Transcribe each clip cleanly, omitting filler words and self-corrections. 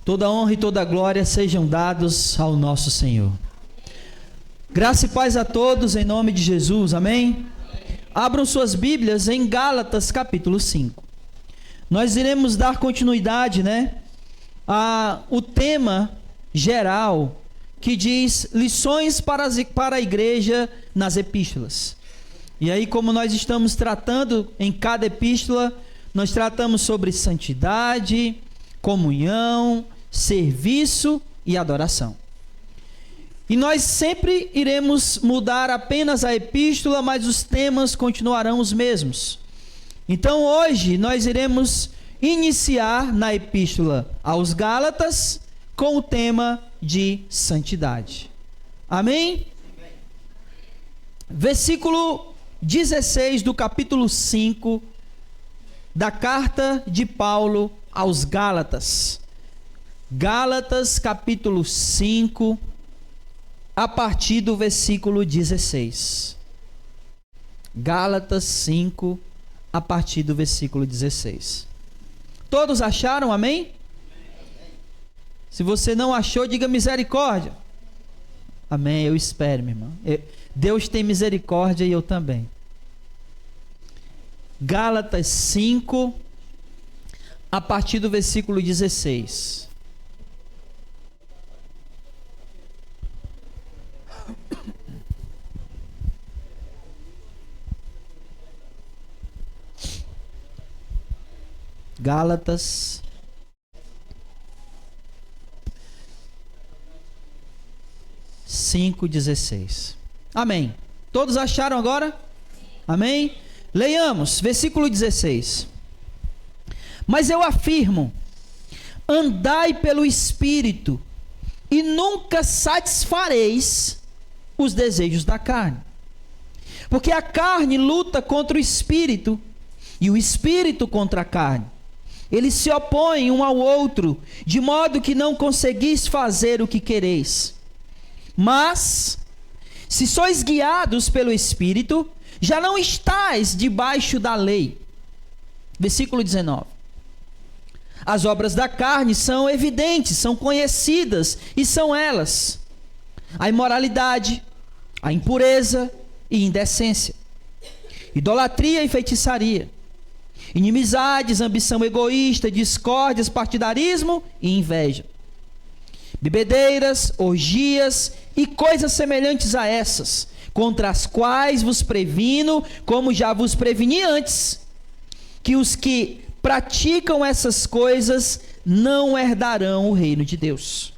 Toda honra e toda glória sejam dados ao nosso Senhor. Graça e paz a todos em nome de Jesus, amém? Abram suas Bíblias em Gálatas capítulo 5. Nós iremos dar continuidade, o tema geral que diz lições para a igreja nas epístolas. E aí, como nós estamos tratando em cada epístola, nós tratamos sobre santidade, comunhão, serviço e adoração. E nós sempre iremos mudar apenas a epístola, mas os temas continuarão os mesmos. Então hoje nós iremos iniciar na epístola aos Gálatas com o tema de santidade. Amém? Versículo 16 do capítulo 5 da carta de Paulo aos Gálatas. Gálatas capítulo 5, a partir do versículo 16. Gálatas 5, a partir do versículo 16. Todos acharam, amém? Se você não achou, diga misericórdia. Amém, eu espero, minha irmã. Deus tem misericórdia e eu também. Gálatas 5, a partir do versículo 16. Gálatas 5:16. Amém. Todos acharam agora? Amém? Leiamos, versículo 16. Mas eu afirmo, andai pelo Espírito, e nunca satisfareis os desejos da carne. Porque a carne luta contra o Espírito, e o Espírito contra a carne. Eles se opõem um ao outro, de modo que não conseguis fazer o que quereis. Mas, se sois guiados pelo Espírito, já não estáis debaixo da lei. Versículo 19. As obras da carne são evidentes, são conhecidas, e são elas: a imoralidade, a impureza e indecência, idolatria e feitiçaria, inimizades, ambição egoísta, discórdias, partidarismo e inveja, bebedeiras, orgias e coisas semelhantes a essas, contra as quais vos previno, como já vos preveni antes, que os que praticam essas coisas não herdarão o reino de Deus.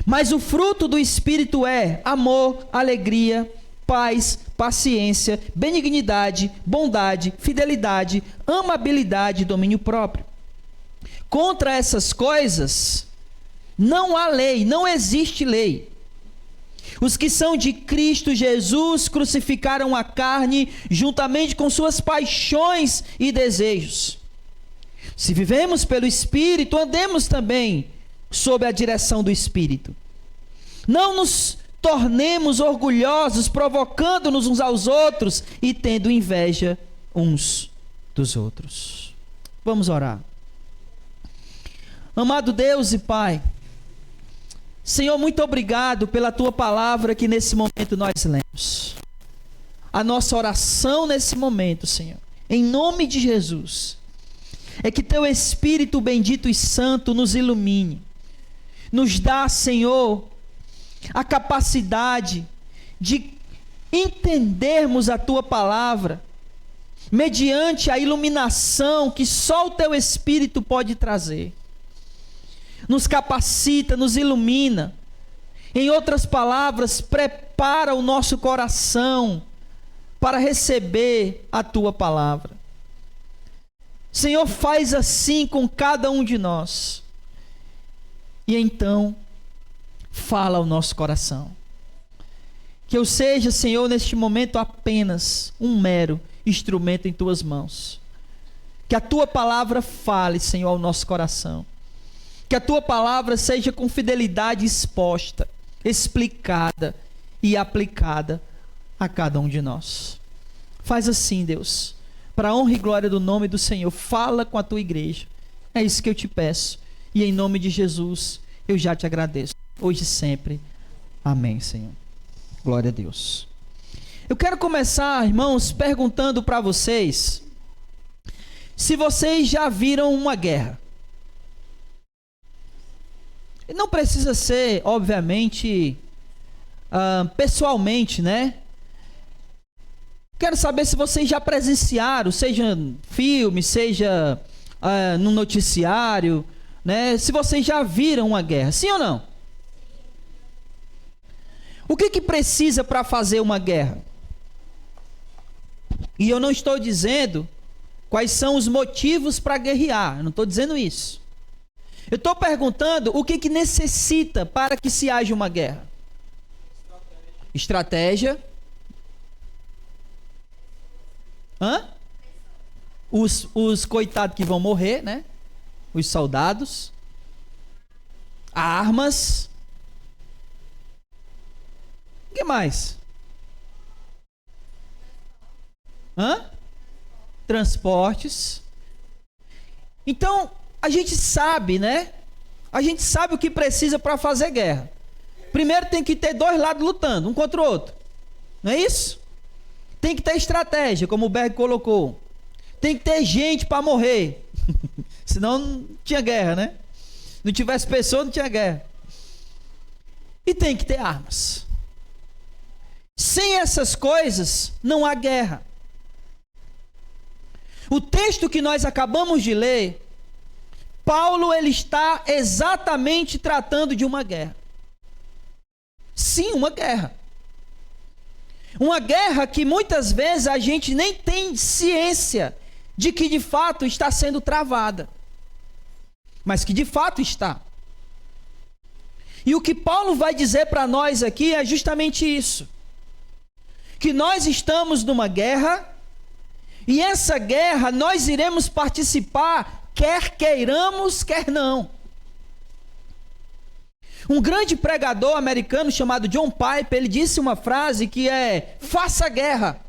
Mas o fruto do Espírito é amor, alegria, paz, paciência, benignidade, bondade, fidelidade, amabilidade e domínio próprio. Contra essas coisas não há lei, não existe lei. Os que são de Cristo Jesus crucificaram a carne juntamente com suas paixões e desejos. Se vivemos pelo Espírito, andemos também sob a direção do Espírito. Não nos tornemos orgulhosos, provocando-nos uns aos outros e tendo inveja uns dos outros. Vamos orar. Amado Deus e Pai, Senhor, muito obrigado pela Tua palavra que nesse momento nós lemos. A nossa oração nesse momento, Senhor, em nome de Jesus, é que Teu Espírito bendito e santo nos ilumine. Nos dá, Senhor, a capacidade de entendermos a Tua palavra, mediante a iluminação que só o Teu Espírito pode trazer. Nos capacita, nos ilumina. Em outras palavras, prepara o nosso coração para receber a Tua palavra. Senhor, faz assim com cada um de nós. E então, fala ao nosso coração. Que eu seja, Senhor, neste momento apenas um mero instrumento em Tuas mãos. Que a Tua palavra fale, Senhor, ao nosso coração. Que a Tua palavra seja com fidelidade exposta, explicada e aplicada a cada um de nós. Faz assim, Deus, para a honra e glória do nome do Senhor. Fala com a Tua igreja. É isso que eu te peço E em nome de Jesus, eu já te agradeço. Hoje e sempre. Amém, Senhor. Glória a Deus. Eu quero começar, irmãos, perguntando para vocês se vocês já viram uma guerra. Não precisa ser, obviamente, pessoalmente, né? Quero saber se vocês já presenciaram, seja filme, seja no noticiário, né? Se vocês já viram uma guerra, sim ou não? O que precisa para fazer uma guerra? E eu não estou dizendo quais são os motivos para guerrear, eu não estou dizendo isso. Eu estou perguntando o que necessita para que se haja uma guerra. Estratégia. Os coitados que vão morrer, né? Os soldados. Armas. O que mais? Transportes. Então, a gente sabe, né? A gente sabe o que precisa para fazer guerra. Primeiro tem que ter dois lados lutando, um contra o outro. Não é isso? Tem que ter estratégia, como o Berg colocou. Tem que ter gente para morrer. Senão não tinha guerra, né? Não tivesse pessoa, não tinha guerra. E tem que ter armas. Sem essas coisas, não há guerra. O texto que nós acabamos de ler, Paulo ele está exatamente tratando de uma guerra. Sim, uma guerra. Uma guerra que muitas vezes a gente nem tem ciência de que de fato está sendo travada. Mas que de fato está. E o que Paulo vai dizer para nós aqui é justamente isso. Que nós estamos numa guerra, e essa guerra nós iremos participar, quer queiramos, quer não. Um grande pregador americano chamado John Piper, ele disse uma frase que é: faça guerra.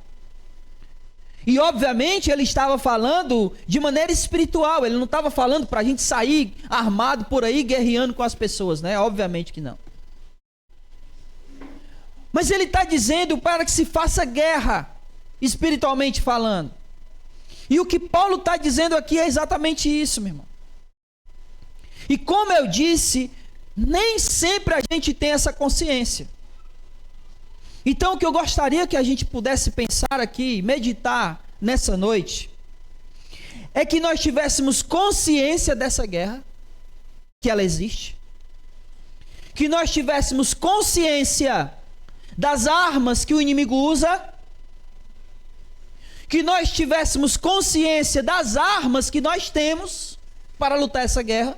E obviamente ele estava falando de maneira espiritual, ele não estava falando para a gente sair armado por aí, guerreando com as pessoas, né? Obviamente que não. Mas ele está dizendo para que se faça guerra, espiritualmente falando. E o que Paulo está dizendo aqui é exatamente isso, meu irmão. E como eu disse, nem sempre a gente tem essa consciência. Então o que eu gostaria que a gente pudesse pensar aqui, meditar nessa noite, é que nós tivéssemos consciência dessa guerra, que ela existe. Que nós tivéssemos consciência das armas que o inimigo usa, que nós tivéssemos consciência das armas que nós temos para lutar essa guerra,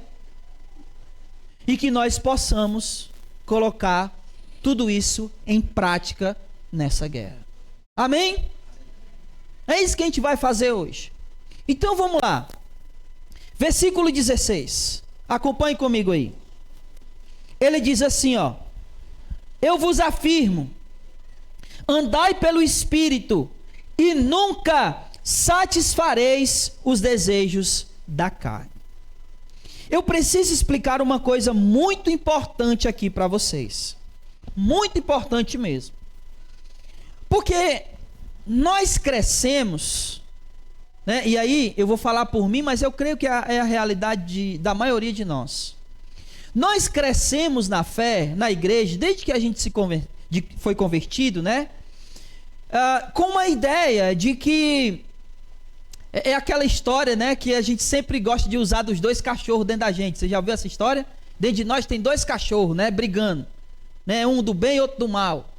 e que nós possamos colocar tudo isso em prática nessa guerra. Amém? É isso que a gente vai fazer hoje. Então vamos lá. Versículo 16. Acompanhe comigo aí. Ele diz assim, ó: eu vos afirmo, andai pelo Espírito, e nunca satisfareis os desejos da carne. Eu preciso explicar uma coisa muito importante aqui para vocês. Muito importante mesmo. Porque nós crescemos, né? E aí eu vou falar por mim, mas eu creio que é a realidade da maioria de nós. Nós crescemos na fé, na igreja, desde que a gente foi convertido, né? Com uma ideia de que é aquela história, né, que a gente sempre gosta de usar dos dois cachorros dentro da gente. Você já ouviu essa história? Dentro de nós tem dois cachorros, né, brigando, né, um do bem e outro do mal.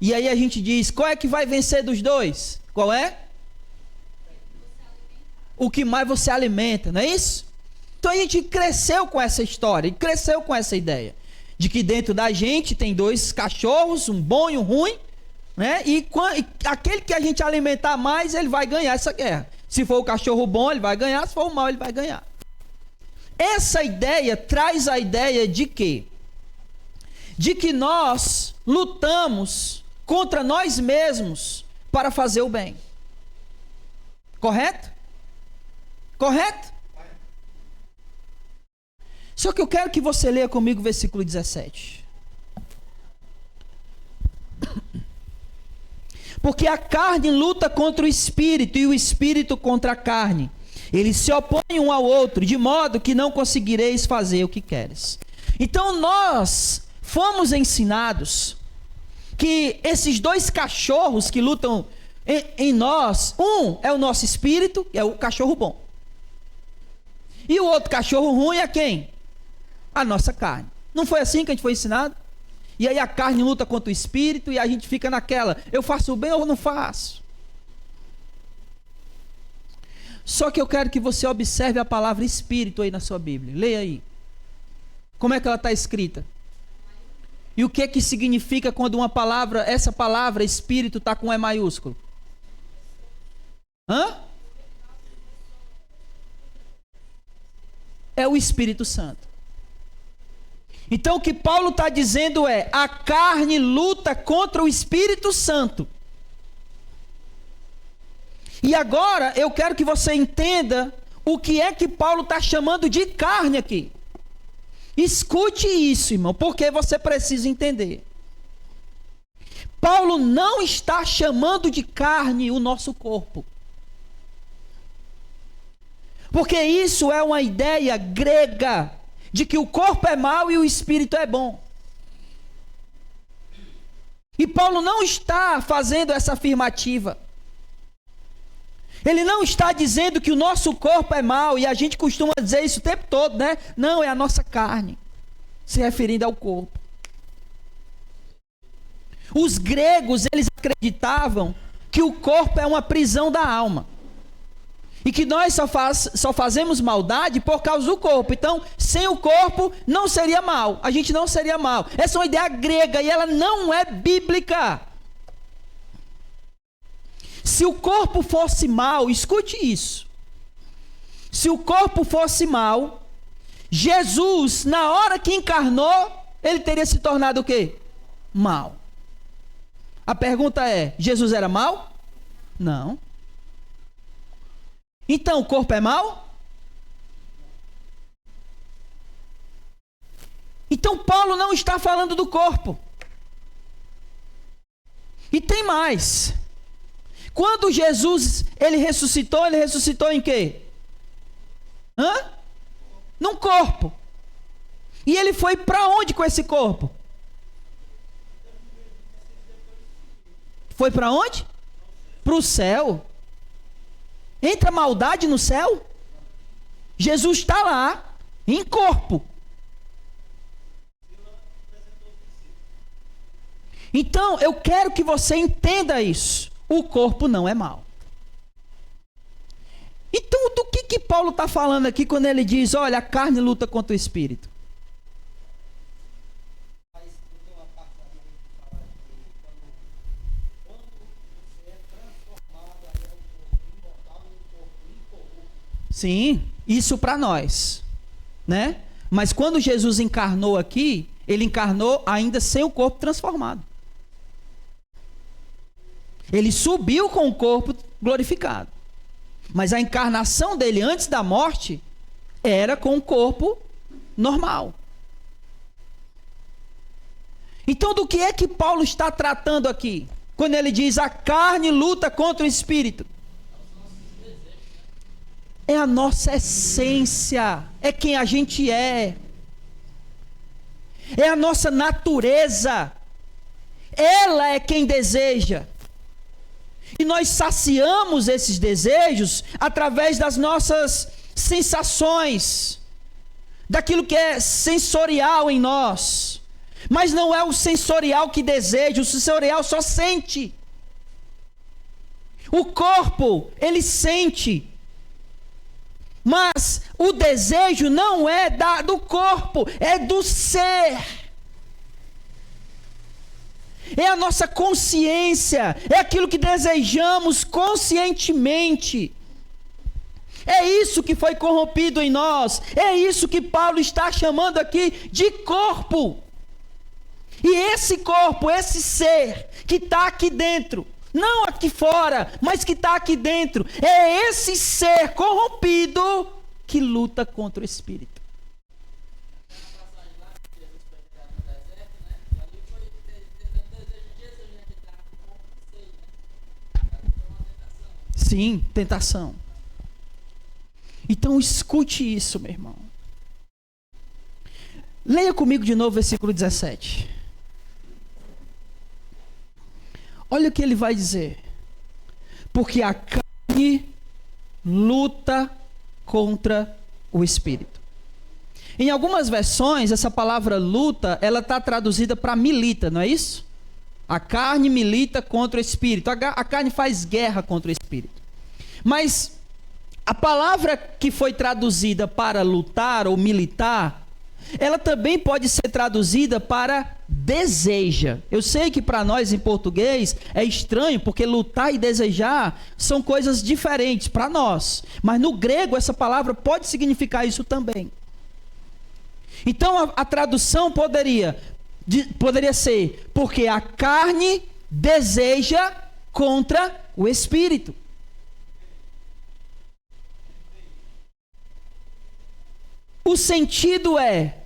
E aí a gente diz: qual é que vai vencer dos dois? Qual é? O que mais você alimenta, não é isso? Então a gente cresceu com essa história, cresceu com essa ideia de que dentro da gente tem dois cachorros, um bom e um ruim, né? E aquele que a gente alimentar mais, ele vai ganhar essa guerra. Se for o cachorro bom, ele vai ganhar. Se for o mau, ele vai ganhar. Essa ideia traz a ideia de quê? De que nós lutamos contra nós mesmos para fazer o bem. Correto? Correto? Só que eu quero que você leia comigo o versículo 17. Porque a carne luta contra o espírito e o espírito contra a carne. Eles se opõem um ao outro, de modo que não conseguireis fazer o que queres. Então nós fomos ensinados que esses dois cachorros que lutam em nós, um é o nosso espírito, é o cachorro bom. E o outro cachorro ruim é quem? A nossa carne. Não foi assim que a gente foi ensinado? E aí a carne luta contra o espírito e a gente fica naquela, eu faço o bem ou não faço? Só que eu quero que você observe a palavra espírito aí na sua Bíblia. Leia aí. Como é que ela está escrita? E o que significa quando uma palavra, essa palavra espírito está com E maiúsculo? Hã? É o Espírito Santo. Então o que Paulo está dizendo é, a carne luta contra o Espírito Santo. E agora eu quero que você entenda o que é que Paulo está chamando de carne aqui. Escute isso, irmão, porque você precisa entender. Paulo não está chamando de carne o nosso corpo. Porque isso é uma ideia grega de que o corpo é mau e o espírito é bom. E Paulo não está fazendo essa afirmativa. Ele não está dizendo que o nosso corpo é mau, e a gente costuma dizer isso o tempo todo, né? Não, é a nossa carne, se referindo ao corpo. Os gregos, eles acreditavam que o corpo é uma prisão da alma. E que nós só fazemos maldade por causa do corpo. Então, sem o corpo, não seria mal. A gente não seria mal. Essa é uma ideia grega e ela não é bíblica. Se o corpo fosse mal, escute isso. Se o corpo fosse mal, Jesus, na hora que encarnou, ele teria se tornado o quê? Mal. A pergunta é, Jesus era mal? Não. Então o corpo é mau? Então Paulo não está falando do corpo. E tem mais. Quando Jesus, ele ressuscitou em quê? Num corpo. E ele foi para onde com esse corpo? Foi para onde? Para o céu. Entra maldade no céu? Jesus está lá, em corpo. Então, eu quero que você entenda isso. O corpo não é mau. Então, do que Paulo está falando aqui quando ele diz, olha, a carne luta contra o espírito? Sim, isso para nós, né? Mas quando Jesus encarnou aqui, ele encarnou ainda sem o corpo transformado. Ele subiu com o corpo glorificado. Mas a encarnação dele antes da morte era com o corpo normal. Então, do que é que Paulo está tratando aqui? Quando ele diz a carne luta contra o espírito. É a nossa essência, é quem a gente é a nossa natureza, ela é quem deseja, e nós saciamos esses desejos através das nossas sensações, daquilo que é sensorial em nós, mas não é o sensorial que deseja, o sensorial só sente, o corpo, ele sente, mas o desejo não é do corpo, é do ser. É a nossa consciência, é aquilo que desejamos conscientemente. É isso que foi corrompido em nós, é isso que Paulo está chamando aqui de corpo. E esse corpo, esse ser que está aqui dentro, não aqui fora, mas que está aqui dentro, é esse ser corrompido que luta contra o espírito. Sim, tentação. Então escute isso, meu irmão. Leia comigo de novo o versículo 17. Olha o que ele vai dizer. Porque a carne luta contra o espírito. Em algumas versões, essa palavra luta, ela está traduzida para milita, não é isso? A carne milita contra o espírito. A carne faz guerra contra o espírito. Mas a palavra que foi traduzida para lutar ou militar, ela também pode ser traduzida para deseja. Eu sei que para nós em português é estranho, porque lutar e desejar são coisas diferentes para nós. Mas no grego essa palavra pode significar isso também. Então a tradução poderia ser, porque a carne deseja contra o espírito. O sentido é,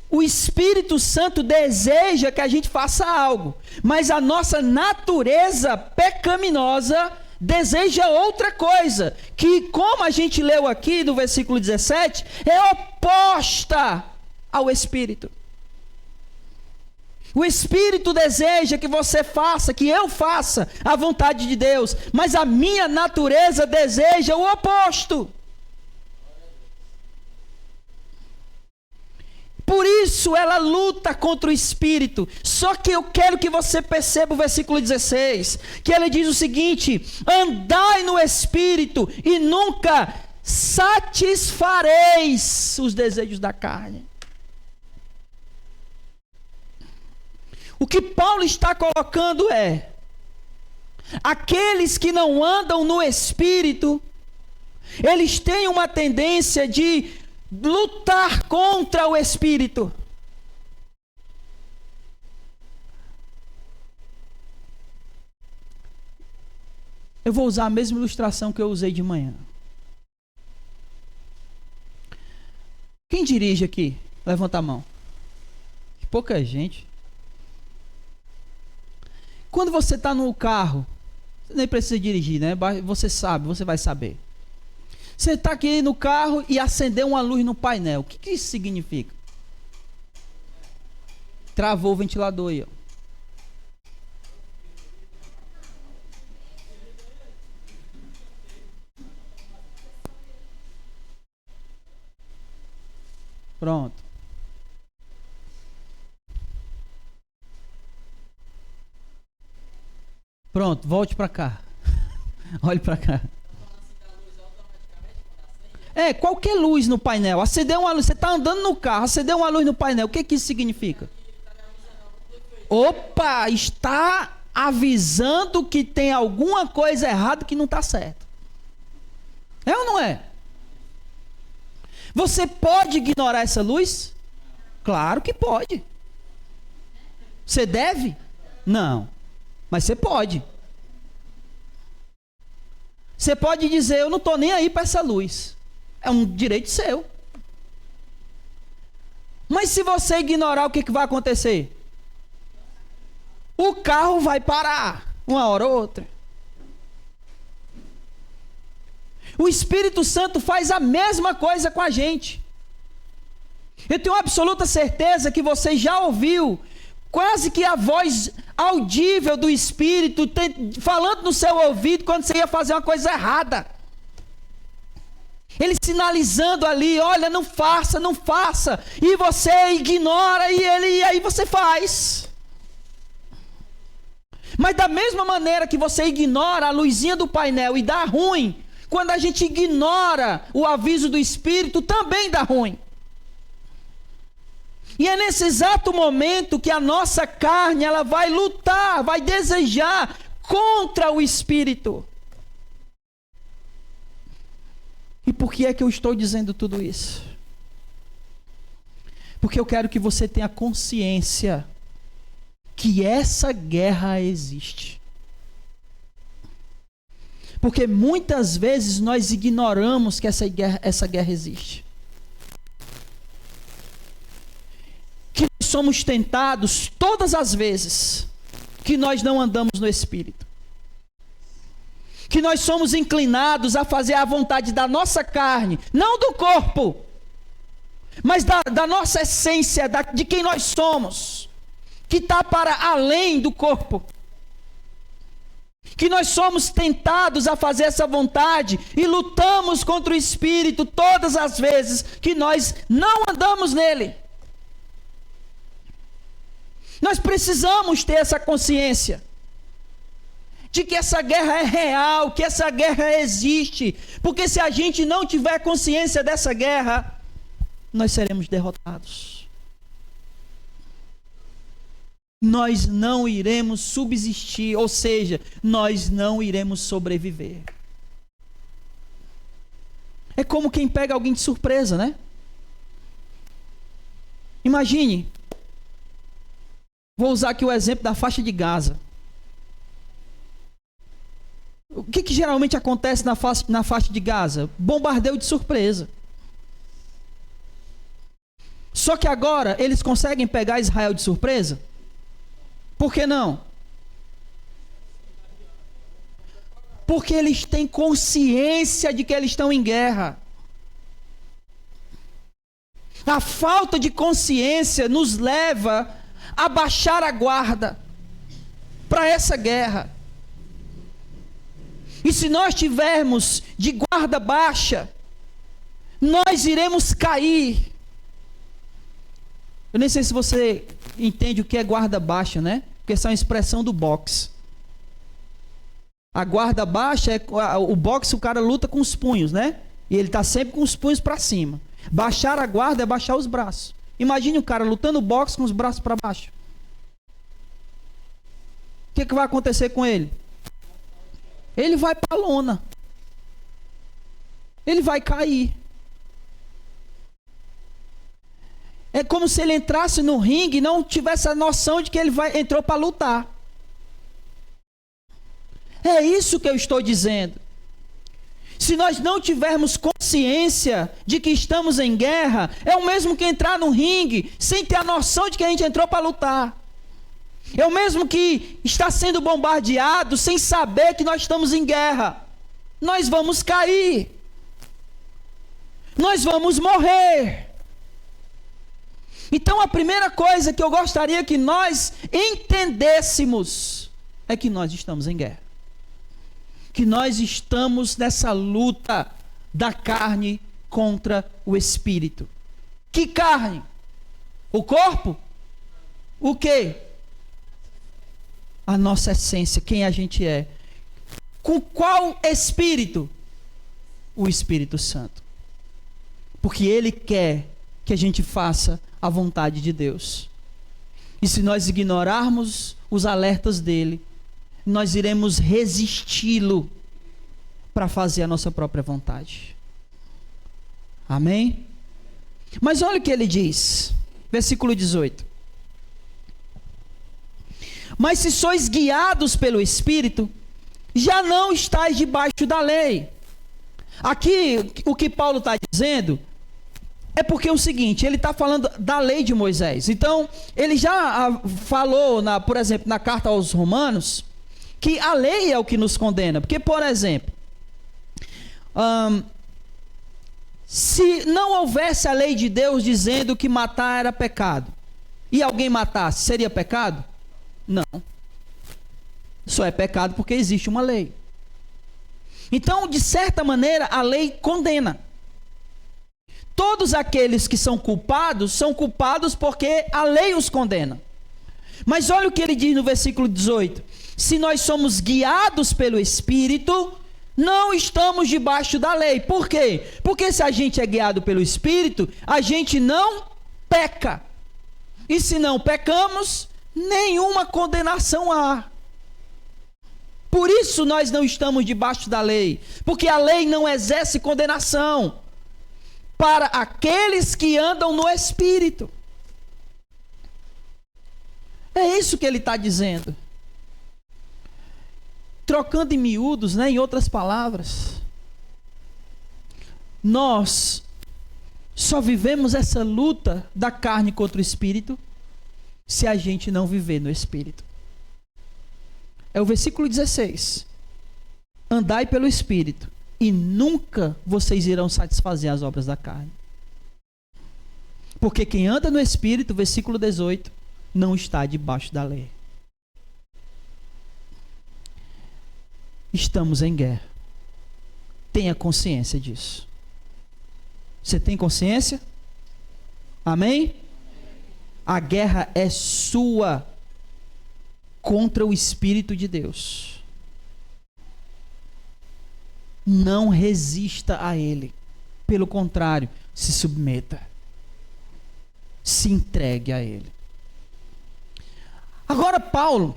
o Espírito Santo deseja que a gente faça algo, mas a nossa natureza pecaminosa deseja outra coisa, que, como a gente leu aqui no versículo 17, é oposta ao Espírito. O Espírito deseja que você faça, que eu faça a vontade de Deus, mas a minha natureza deseja o oposto. Por isso ela luta contra o espírito. Só que eu quero que você perceba o versículo 16, que ele diz o seguinte: andai no espírito e nunca satisfareis os desejos da carne. O que Paulo está colocando é: aqueles que não andam no espírito, eles têm uma tendência de lutar contra o espírito. Eu vou usar a mesma ilustração que eu usei de manhã. Quem dirige aqui? Levanta a mão. Pouca gente. Quando você está no carro, você nem precisa dirigir, né? Você sabe, você vai saber. Você está aqui no carro e acendeu uma luz no painel. O que isso significa? Travou o ventilador aí, ó. Pronto. Pronto, volte para cá. Olhe para cá. Qualquer luz no painel. Acendeu uma luz, você está andando no carro, acendeu uma luz no painel. O que isso significa? Opa, está avisando que tem alguma coisa errada que não está certo. É ou não é? Você pode ignorar essa luz? Claro que pode. Você deve? Não. Mas você pode. Você pode dizer: eu não estou nem aí para essa luz. É um direito seu. Mas se você ignorar, o que vai acontecer? O carro vai parar, uma hora ou outra. O Espírito Santo faz a mesma coisa com a gente. Eu tenho absoluta certeza que você já ouviu quase que a voz audível do Espírito falando no seu ouvido quando você ia fazer uma coisa errada. Ele sinalizando ali: olha, não faça, não faça. E você ignora e aí você faz. Mas da mesma maneira que você ignora a luzinha do painel e dá ruim, quando a gente ignora o aviso do Espírito, também dá ruim. E é nesse exato momento que a nossa carne, ela vai lutar, vai desejar contra o Espírito. E por que é que eu estou dizendo tudo isso? Porque eu quero que você tenha consciência que essa guerra existe. Porque muitas vezes nós ignoramos que essa guerra existe. Que nós somos tentados todas as vezes que nós não andamos no Espírito. Que nós somos inclinados a fazer a vontade da nossa carne, não do corpo, mas da nossa essência, de quem nós somos, que está para além do corpo. Que nós somos tentados a fazer essa vontade e lutamos contra o Espírito todas as vezes que nós não andamos nele. Nós precisamos ter essa consciência de que essa guerra é real, que essa guerra existe, porque se a gente não tiver consciência dessa guerra, nós seremos derrotados. Nós não iremos subsistir, ou seja, nós não iremos sobreviver. É como quem pega alguém de surpresa, né? Imagine, vou usar aqui o exemplo da faixa de Gaza. O que geralmente acontece na faixa de Gaza? Bombardeio de surpresa. Só que agora eles conseguem pegar Israel de surpresa? Por que não? Porque eles têm consciência de que eles estão em guerra. A falta de consciência nos leva a baixar a guarda para essa guerra. E se nós tivermos de guarda baixa, nós iremos cair. Eu nem sei se você entende o que é guarda baixa, né? Porque essa é uma expressão do boxe. A guarda baixa é o boxe, o cara luta com os punhos, né? E ele está sempre com os punhos para cima. Baixar a guarda é baixar os braços. Imagine o cara lutando boxe com os braços para baixo. O que vai acontecer com ele? Ele vai para a lona. Ele vai cair. É como se ele entrasse no ringue e não tivesse a noção de que ele entrou para lutar. É isso que eu estou dizendo. Se nós não tivermos consciência de que estamos em guerra, é o mesmo que entrar no ringue sem ter a noção de que a gente entrou para lutar. É o mesmo que está sendo bombardeado sem saber que nós estamos em guerra. Nós vamos cair. Nós vamos morrer. Então a primeira coisa que eu gostaria que nós entendêssemos é que nós estamos em guerra. Que nós estamos nessa luta da carne contra o espírito. Que carne? O corpo? O quê? A nossa essência, quem a gente é. Com qual espírito? O Espírito Santo. Porque Ele quer que a gente faça a vontade de Deus. E se nós ignorarmos os alertas dele, nós iremos resisti-lo para fazer a nossa própria vontade. Amém? Mas olha o que ele diz, versículo 18. Mas se sois guiados pelo Espírito, já não estáis debaixo da lei. Aqui, o que Paulo está dizendo é porque é o seguinte, ele está falando da lei de Moisés. Então, ele já falou, por exemplo, na carta aos Romanos, que a lei é o que nos condena. Porque, por exemplo, se não houvesse a lei de Deus dizendo que matar era pecado, e alguém matasse, seria pecado? Não. Só é pecado porque existe uma lei. Então, de certa maneira, a lei condena. Todos aqueles que são culpados porque a lei os condena. Mas olha o que ele diz no versículo 18. Se nós somos guiados pelo Espírito, não estamos debaixo da lei. Por quê? Porque se a gente é guiado pelo Espírito, a gente não peca. E se não pecamos, nenhuma condenação há. Por isso nós não estamos debaixo da lei. Porque a lei não exerce condenação para aqueles que andam no Espírito. É isso que ele está dizendo. Trocando em miúdos, né, em outras palavras, nós só vivemos essa luta da carne contra o Espírito se a gente não viver no Espírito. É o versículo 16. andai pelo Espírito, e nunca vocês irão satisfazer as obras da carne. Porque quem anda no Espírito, versículo 18, não está debaixo da lei. Estamos em guerra. Tenha consciência disso. Você tem consciência? Amém? A guerra é sua contra o Espírito de Deus. Não resista a ele. Pelo contrário, se submeta. Se entregue a ele. Agora Paulo,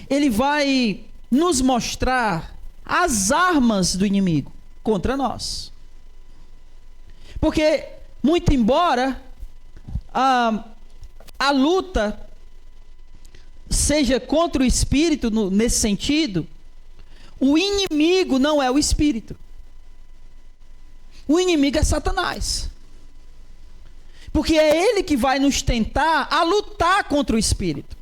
ele vai nos mostrar as armas do inimigo contra nós. Porque, muito embora a luta seja contra o Espírito nesse sentido, o inimigo não é o Espírito. O inimigo é Satanás. Porque é ele que vai nos tentar a lutar contra o Espírito.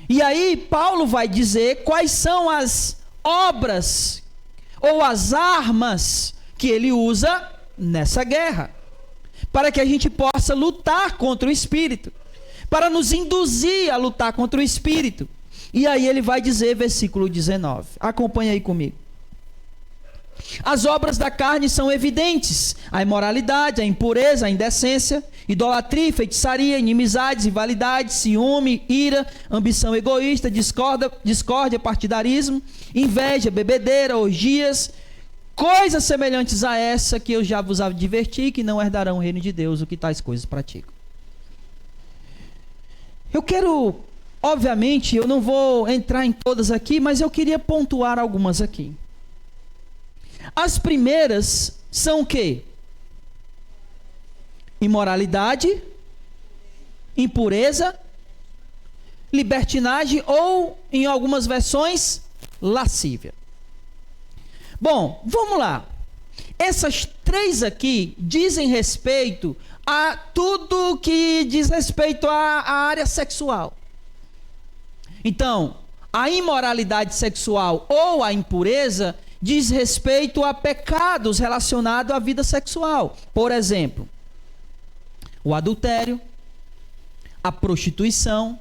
E aí Paulo vai dizer quais são as obras ou as armas que ele usa nessa guerra, para que a gente possa lutar contra o Espírito, para nos induzir a lutar contra o Espírito. E aí ele vai dizer, versículo 19, acompanha aí comigo. As obras da carne são evidentes: a imoralidade, a impureza, a indecência, idolatria, feitiçaria, inimizades, rivalidades, ciúme, ira, ambição egoísta, discórdia, partidarismo, inveja, bebedeira, orgias, coisas semelhantes a essa que eu já vos adverti, que não herdarão o reino de Deus, o que tais coisas praticam. Eu quero, obviamente, eu não vou entrar em todas aqui, mas eu queria pontuar algumas aqui. As primeiras são o quê? Imoralidade, impureza, libertinagem ou, em algumas versões, lascívia. Bom, vamos lá. Essas três aqui dizem respeito a tudo que diz respeito à área sexual. Então, a imoralidade sexual ou a impureza diz respeito a pecados relacionados à vida sexual. Por exemplo, o adultério, a prostituição,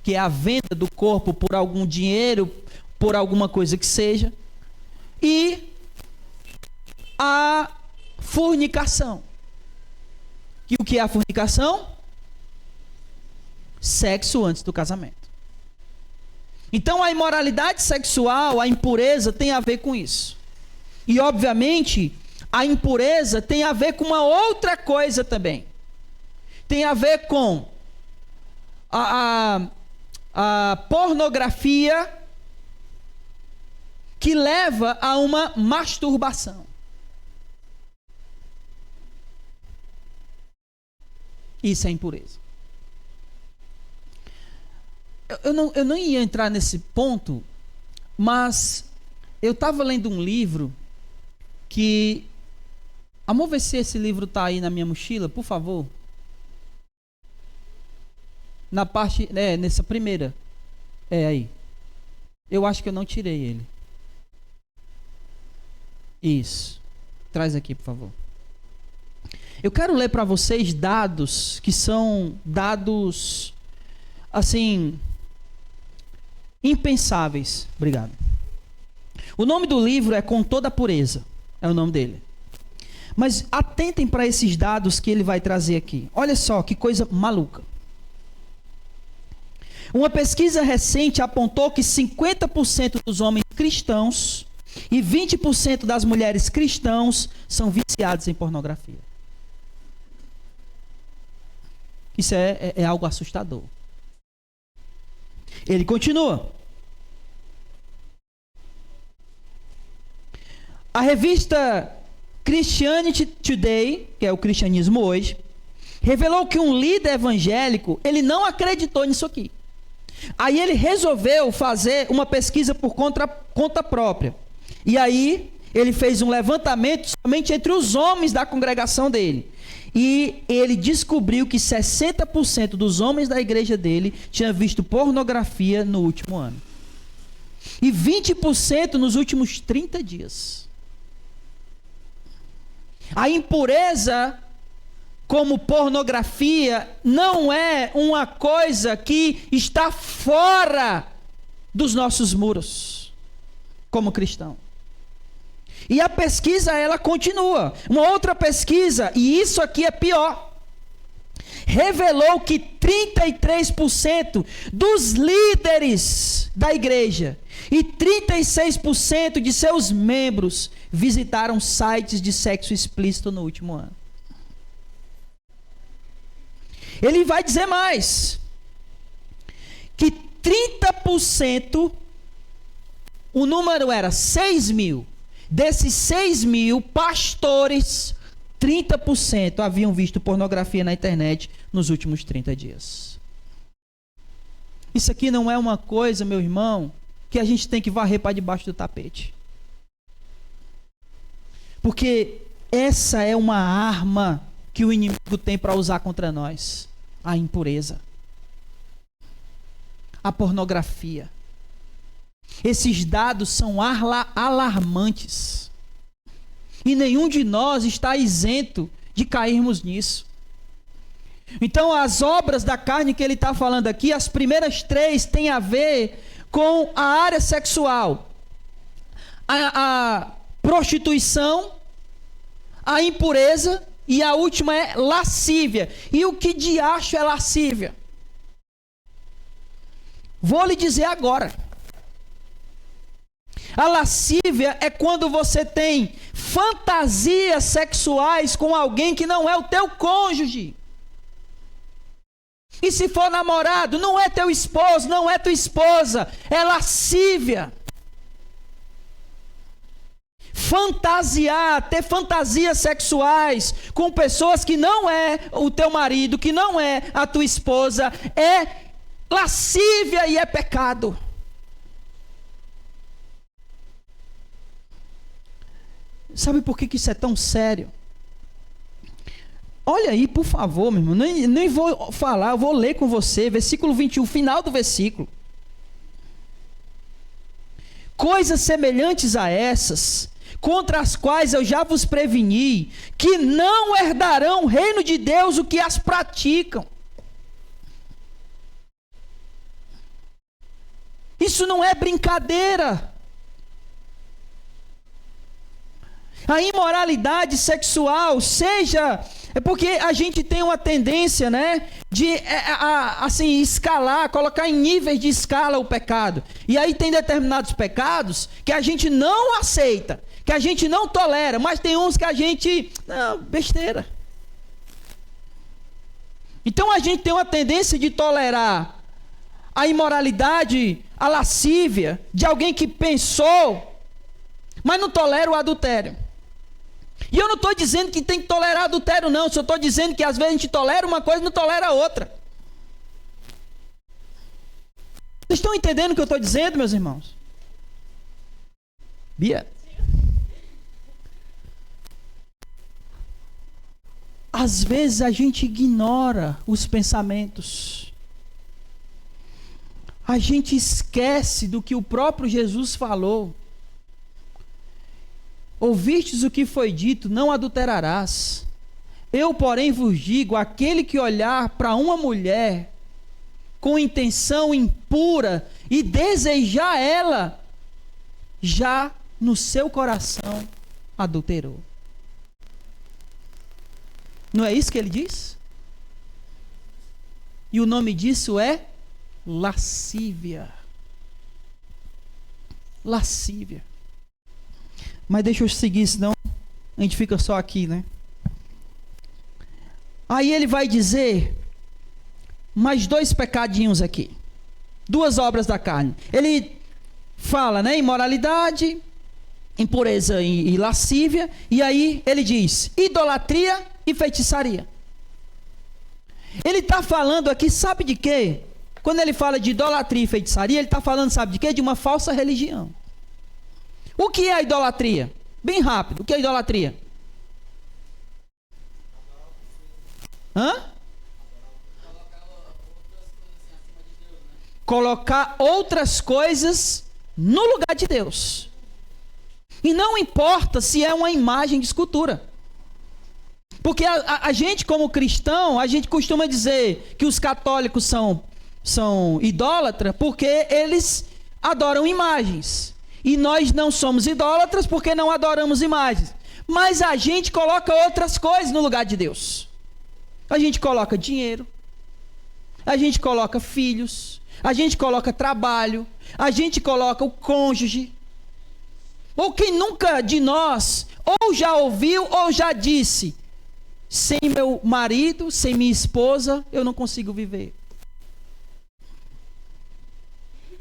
que é a venda do corpo por algum dinheiro, por alguma coisa que seja, e a fornicação. E o que é a fornicação? Sexo antes do casamento. Então a imoralidade sexual, a impureza tem a ver com isso. E obviamente a impureza tem a ver com uma outra coisa também. Tem a ver com a pornografia que leva a uma masturbação. Isso é impureza. Eu não ia entrar nesse ponto, mas eu estava lendo um livro que... Amor, vê se esse livro está aí na minha mochila, por favor. Na parte... nessa primeira. Aí. Eu acho que eu não tirei ele. Isso. Traz aqui, por favor. Eu quero ler para vocês dados que são dados, assim, impensáveis. Obrigado. O nome do livro é Com Toda a Pureza. É o nome dele. Mas atentem para esses dados que ele vai trazer aqui. Olha só que coisa maluca. Uma pesquisa recente apontou que 50% dos homens cristãos e 20% das mulheres cristãos são viciados em pornografia. Isso é algo assustador. Ele continua. A revista Christianity Today, que é o cristianismo hoje, revelou que um líder evangélico, ele não acreditou nisso aqui. Aí ele resolveu fazer uma pesquisa por conta própria. E aí ele fez um levantamento somente entre os homens da congregação dele. E ele descobriu que 60% dos homens da igreja dele tinham visto pornografia no último ano. e 20% nos últimos 30 dias. A impureza, como pornografia, não é uma coisa que está fora dos nossos muros, como cristão. E a pesquisa, ela continua. Uma outra pesquisa, e isso aqui é pior, revelou que 33% dos líderes da igreja e 36% de seus membros visitaram sites de sexo explícito no último ano. Ele vai dizer mais, que 30%, o número era 6 mil, desses 6 mil pastores, 30% haviam visto pornografia na internet nos últimos 30 dias. Isso aqui não é uma coisa, meu irmão, que a gente tem que varrer para debaixo do tapete. Porque essa é uma arma que o inimigo tem para usar contra nós. A impureza. A pornografia. Esses dados são alarmantes. E nenhum de nós está isento de cairmos nisso. Então, as obras da carne que ele está falando aqui, as primeiras 3 têm a ver com a área sexual. A prostituição, a impureza, e a última é lascívia. E o que de acho é lascívia? Vou lhe dizer agora. A lascívia é quando você tem fantasias sexuais com alguém que não é o teu cônjuge. E se for namorado, não é teu esposo, não é tua esposa, é lascívia. Fantasiar, ter fantasias sexuais com pessoas que não é o teu marido, que não é a tua esposa, é lascívia e é pecado. Sabe por que isso é tão sério? Olha aí, por favor, meu irmão, nem vou falar, eu vou ler com você, versículo 21, final do versículo. Coisas semelhantes a essas, contra as quais eu já vos preveni, que não herdarão o reino de Deus o que as praticam. Isso não é brincadeira. A imoralidade sexual, é porque a gente tem uma tendência, né, de assim, escalar, colocar em níveis de escala o pecado. E aí tem determinados pecados que a gente não aceita, que a gente não tolera, mas tem uns que a gente, não, besteira. Então a gente tem uma tendência de tolerar a imoralidade, a lascívia de alguém que pensou, mas não tolera o adultério. E eu não estou dizendo que tem que tolerar adultério, não. Só estou dizendo que às vezes a gente tolera uma coisa e não tolera a outra. Vocês estão entendendo o que eu estou dizendo, meus irmãos? Bia? Às vezes a gente ignora os pensamentos. A gente esquece do que o próprio Jesus falou. Ouvistes o que foi dito, não adulterarás. Eu, porém, vos digo, aquele que olhar para uma mulher com intenção impura e desejar ela, já no seu coração adulterou. Não é isso que ele diz? E o nome disso é lascívia. Lascívia. Mas deixa eu seguir, senão a gente fica só aqui, né? Aí ele vai dizer mais 2 pecadinhos aqui. 2 obras da carne. Ele fala, né? Imoralidade, impureza e lascívia. E aí ele diz idolatria e feitiçaria. Ele está falando aqui, sabe de quê? Quando ele fala de idolatria e feitiçaria, ele está falando, sabe de quê? De uma falsa religião. O que é a idolatria? Bem rápido, o que é a idolatria? Colocar outras coisas no lugar de Deus. E não importa se é uma imagem de escultura. Porque a gente, como cristão, a gente costuma dizer que os católicos são idólatras porque eles adoram imagens. E nós não somos idólatras porque não adoramos imagens. Mas a gente coloca outras coisas no lugar de Deus. A gente coloca dinheiro, a gente coloca filhos, a gente coloca trabalho, a gente coloca o cônjuge. Ou quem nunca de nós, ou já ouviu, ou já disse: sem meu marido, sem minha esposa, eu não consigo viver.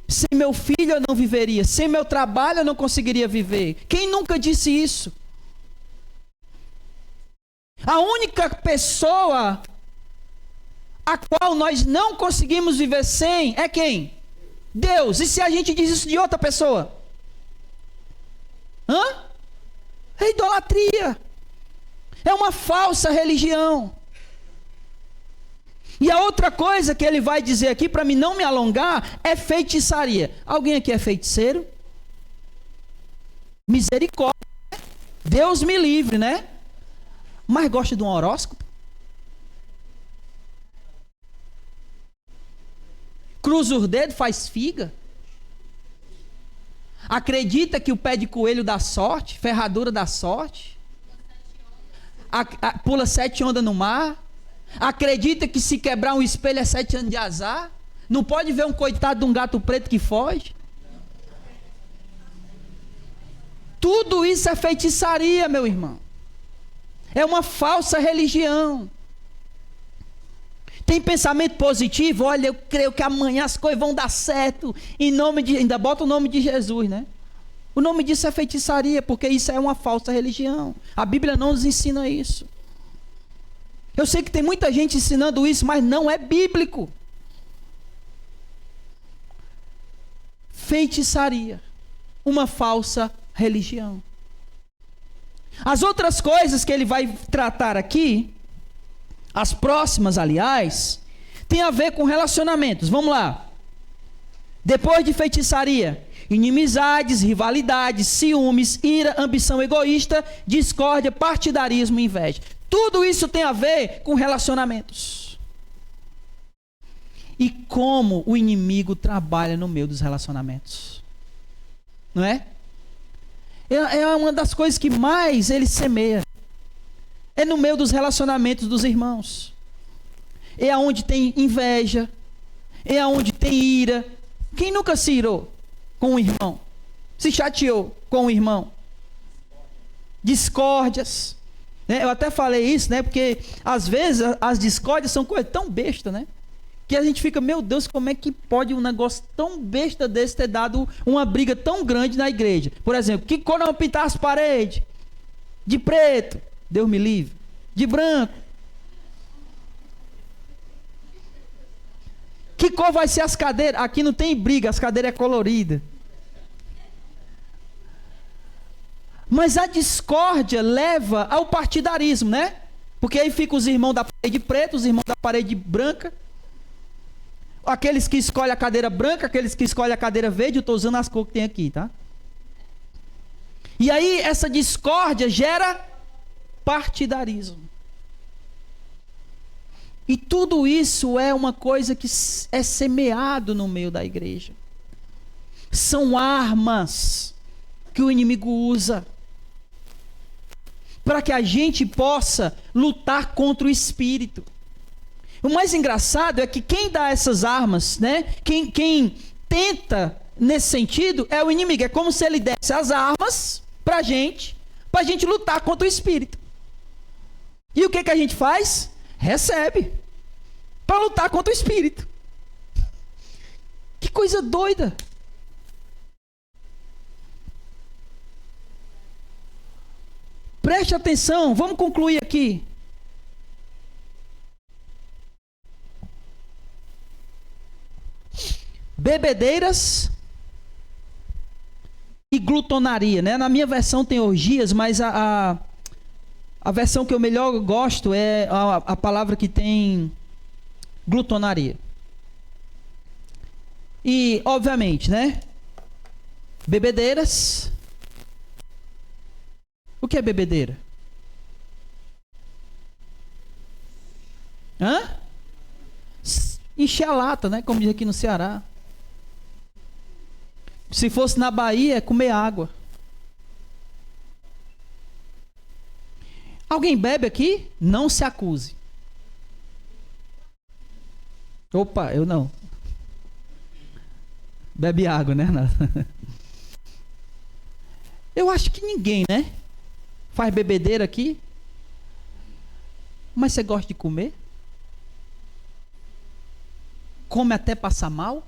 Sem meu filho eu não viveria. Sem meu trabalho eu não conseguiria viver. Quem nunca disse isso? A única pessoa a qual nós não conseguimos viver sem é quem? Deus. E se a gente diz isso de outra pessoa? É idolatria. É uma falsa religião. E a outra coisa que ele vai dizer aqui, para mim não me alongar, é feitiçaria. Alguém aqui é feiticeiro? Misericórdia. Deus me livre, né? Mas gosta de um horóscopo? Cruza os dedos, faz figa? Acredita que o pé de coelho dá sorte? Ferradura dá sorte? Pula 7 ondas no mar? Acredita que se quebrar um espelho é 7 anos de azar? Não pode ver um coitado de um gato preto que foge? Tudo isso é feitiçaria, meu irmão. É uma falsa religião. Tem pensamento positivo? Olha, eu creio que amanhã as coisas vão dar certo. Em nome de, ainda bota o nome de Jesus, né? O nome disso é feitiçaria, porque isso é uma falsa religião. A Bíblia não nos ensina isso. Eu sei que tem muita gente ensinando isso, mas não é bíblico. Feitiçaria. Uma falsa religião. As outras coisas que ele vai tratar aqui, as próximas, aliás, tem a ver com relacionamentos. Vamos lá. Depois de feitiçaria, inimizades, rivalidades, ciúmes, ira, ambição egoísta, discórdia, partidarismo e inveja. Tudo isso tem a ver com relacionamentos. E como o inimigo trabalha no meio dos relacionamentos. Não é? É uma das coisas que mais ele semeia. É no meio dos relacionamentos dos irmãos. É aonde tem inveja. É aonde tem ira. Quem nunca se irou com um irmão? Se chateou com um irmão? Discórdias. Né? Eu até falei isso, né? Porque às vezes as discórdias são coisas tão bestas, né? Que a gente fica, meu Deus, como é que pode um negócio tão besta desse ter dado uma briga tão grande na igreja? Por exemplo, que cor não pintar as paredes? De preto, Deus me livre. De branco. Que cor vai ser as cadeiras? Aqui não tem briga, as cadeiras é colorida. Mas a discórdia leva ao partidarismo, né? Porque aí ficam os irmãos da parede preta, os irmãos da parede branca. Aqueles que escolhem a cadeira branca, aqueles que escolhem a cadeira verde. Eu estou usando as cores que tem aqui, tá? E aí essa discórdia gera partidarismo. E tudo isso é uma coisa que é semeado no meio da igreja. São armas que o inimigo usa para que a gente possa lutar contra o espírito. O mais engraçado é que quem dá essas armas, né? Quem tenta nesse sentido é o inimigo. É como se ele desse as armas pra gente lutar contra o espírito. E o que a gente faz? Recebe para lutar contra o espírito. Que coisa doida. Preste atenção, vamos concluir aqui. Bebedeiras e glutonaria, né? Na minha versão tem orgias, mas a versão que eu melhor gosto é a palavra que tem glutonaria. E, obviamente, né? Bebedeiras. O que é bebedeira? Hã? Encher a lata, né? Como diz aqui no Ceará. Se fosse na Bahia, é comer água. Alguém bebe aqui? Não se acuse. Opa, eu não. Bebe água, né, Renato? Eu acho que ninguém, né? Faz bebedeira aqui. Mas você gosta de comer? Come até passar mal?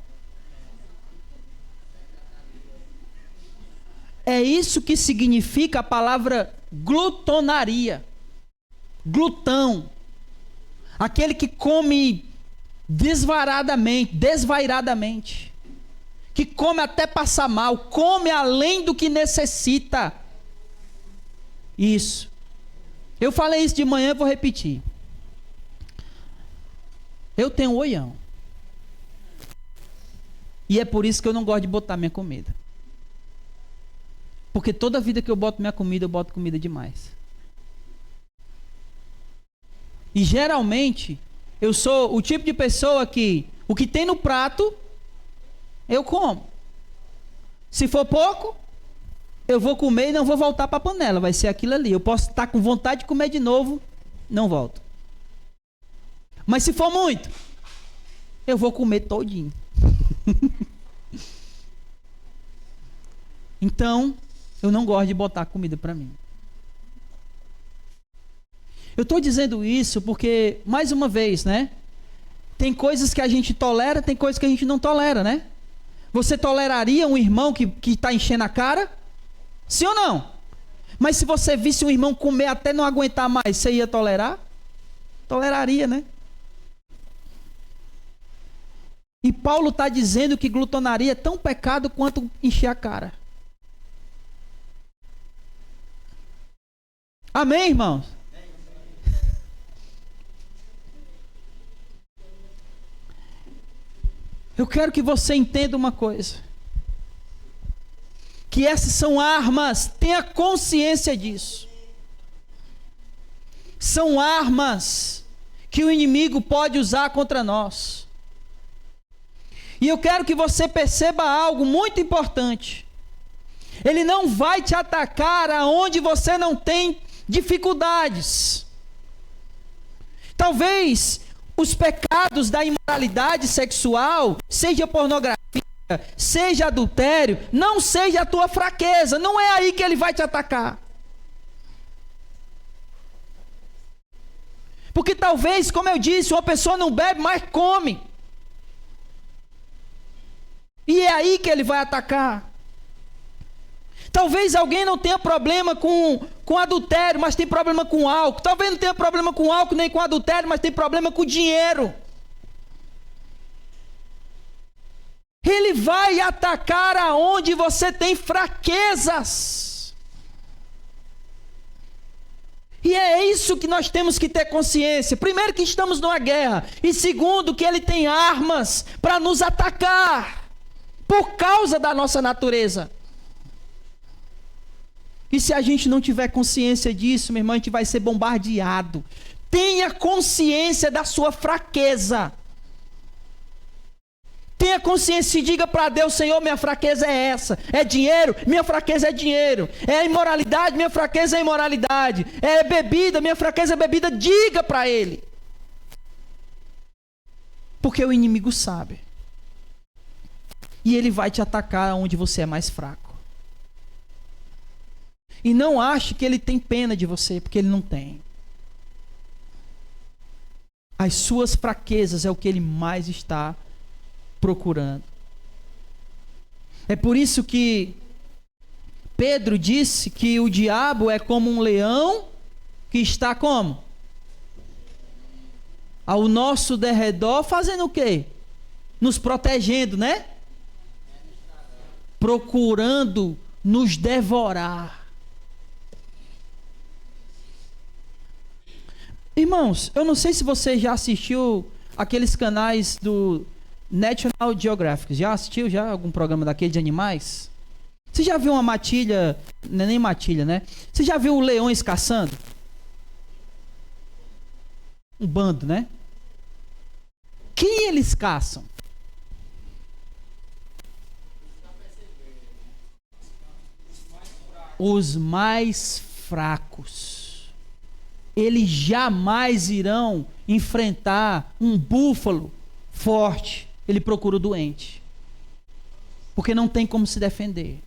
É isso que significa a palavra glutonaria. Glutão. Aquele que come desvairadamente. Que come até passar mal. Come além do que necessita. Isso. Eu falei isso de manhã e vou repetir. Eu tenho um olhão. E é por isso que eu não gosto de botar minha comida. Porque toda vida que eu boto minha comida, eu boto comida demais. E geralmente, eu sou o tipo de pessoa que o que tem no prato, eu como. Se for pouco, eu vou comer e não vou voltar para a panela. Vai ser aquilo ali. Eu posso estar com vontade de comer de novo, não volto. Mas se for muito, eu vou comer todinho. Então, eu não gosto de botar comida para mim. Eu estou dizendo isso porque, mais uma vez, né? Tem coisas que a gente tolera, tem coisas que a gente não tolera, né? Você toleraria um irmão que está enchendo a cara? Sim ou não? Mas se você visse um irmão comer até não aguentar mais, você ia tolerar? Toleraria, né? E Paulo está dizendo que glutonaria é tão pecado quanto encher a cara. Amém, irmãos? Eu quero que você entenda uma coisa. Que essas são armas, tenha consciência disso. São armas que o inimigo pode usar contra nós. E eu quero que você perceba algo muito importante. Ele não vai te atacar aonde você não tem dificuldades. Talvez os pecados da imoralidade sexual, seja pornografia, seja adultério, não seja a tua fraqueza, não é aí que ele vai te atacar. Porque talvez, como eu disse, uma pessoa não bebe, mas come. E é aí que ele vai atacar. Talvez alguém não tenha problema com adultério, mas tem problema com álcool. Talvez não tenha problema com álcool nem com adultério, mas tem problema com dinheiro. Ele vai atacar aonde você tem fraquezas. E é isso que nós temos que ter consciência. Primeiro, que estamos numa guerra. E segundo, que ele tem armas para nos atacar. Por causa da nossa natureza. E se a gente não tiver consciência disso, meu irmão, a gente vai ser bombardeado. Tenha consciência da sua fraqueza. Tenha consciência e diga para Deus: Senhor, minha fraqueza é essa. É dinheiro? Minha fraqueza é dinheiro. É imoralidade? Minha fraqueza é imoralidade. É bebida? Minha fraqueza é bebida. Diga para Ele. Porque o inimigo sabe. E ele vai te atacar onde você é mais fraco. E não ache que ele tem pena de você, porque ele não tem. As suas fraquezas é o que ele mais está procurando. É por isso que Pedro disse que o diabo é como um leão que está como? Ao nosso derredor, fazendo o quê? Nos protegendo, né? Procurando nos devorar. Irmãos, eu não sei se você já assistiu aqueles canais do National Geographic. Já assistiu algum programa daquele de animais? Você já viu uma matilha, não é nem matilha, né? Você já viu leões caçando? Um bando, né? Quem eles caçam? Os mais fracos. Eles jamais irão enfrentar um búfalo forte. Ele procura o doente. Porque não tem como se defender.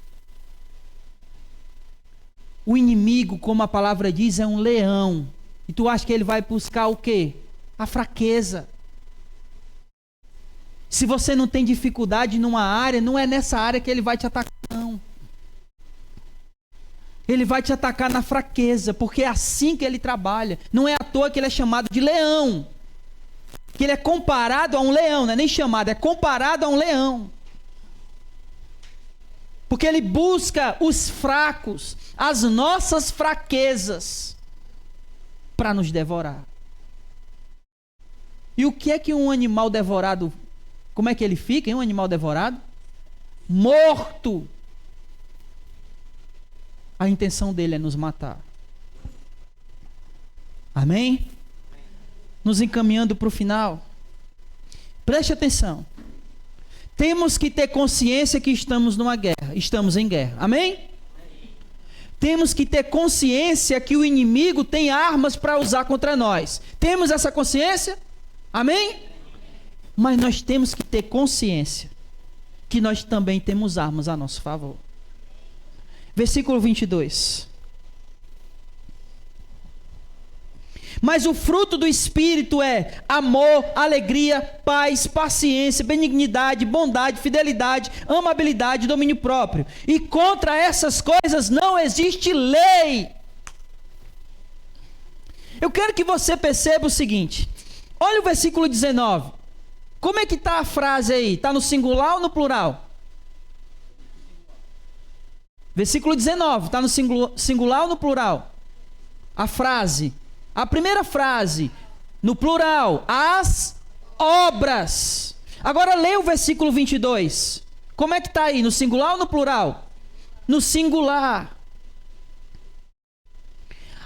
O inimigo, como a palavra diz, é um leão. E tu acha que ele vai buscar o quê? A fraqueza. Se você não tem dificuldade numa área, não é nessa área que ele vai te atacar, não. Ele vai te atacar na fraqueza, porque é assim que ele trabalha. Não é à toa que ele é chamado de leão. Que ele é comparado a um leão, não é nem chamado, é comparado a um leão. Porque ele busca os fracos, as nossas fraquezas, para nos devorar. E o que é que um animal devorado, como é que ele fica, hein? Um animal devorado? Morto. A intenção dele é nos matar. Amém? Nos encaminhando para o final. Preste atenção. Temos que ter consciência que estamos numa guerra. Estamos em guerra. Amém? Temos que ter consciência que o inimigo tem armas para usar contra nós. Temos essa consciência? Amém? Mas nós temos que ter consciência que nós também temos armas a nosso favor. Versículo 22. Mas o fruto do Espírito é amor, alegria, paz, paciência, benignidade, bondade, fidelidade, amabilidade, domínio próprio. E contra essas coisas não existe lei. Eu quero que você perceba o seguinte. Olha o versículo 19. Como é que está a frase aí? Está no singular ou no plural? Versículo 19. Está no singular ou no plural? A frase. A primeira frase, no plural, as obras. Agora leia o versículo 22. Como é que está aí? No singular ou no plural? No singular.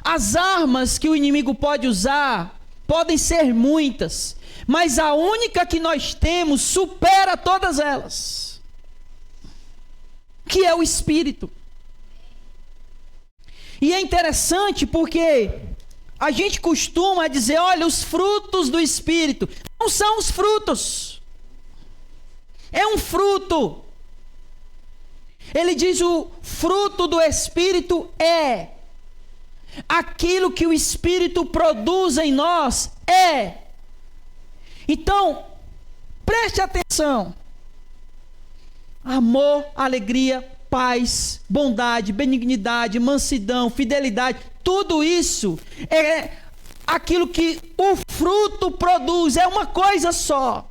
As armas que o inimigo pode usar podem ser muitas, mas a única que nós temos supera todas elas, que é o Espírito. E é interessante porque a gente costuma dizer, olha, os frutos do Espírito. Não são os frutos. É um fruto. Ele diz, o fruto do Espírito é. Aquilo que o Espírito produz em nós é. Então, preste atenção. Amor, alegria, paz, bondade, benignidade, mansidão, fidelidade. Tudo isso é aquilo que o fruto produz, é uma coisa só.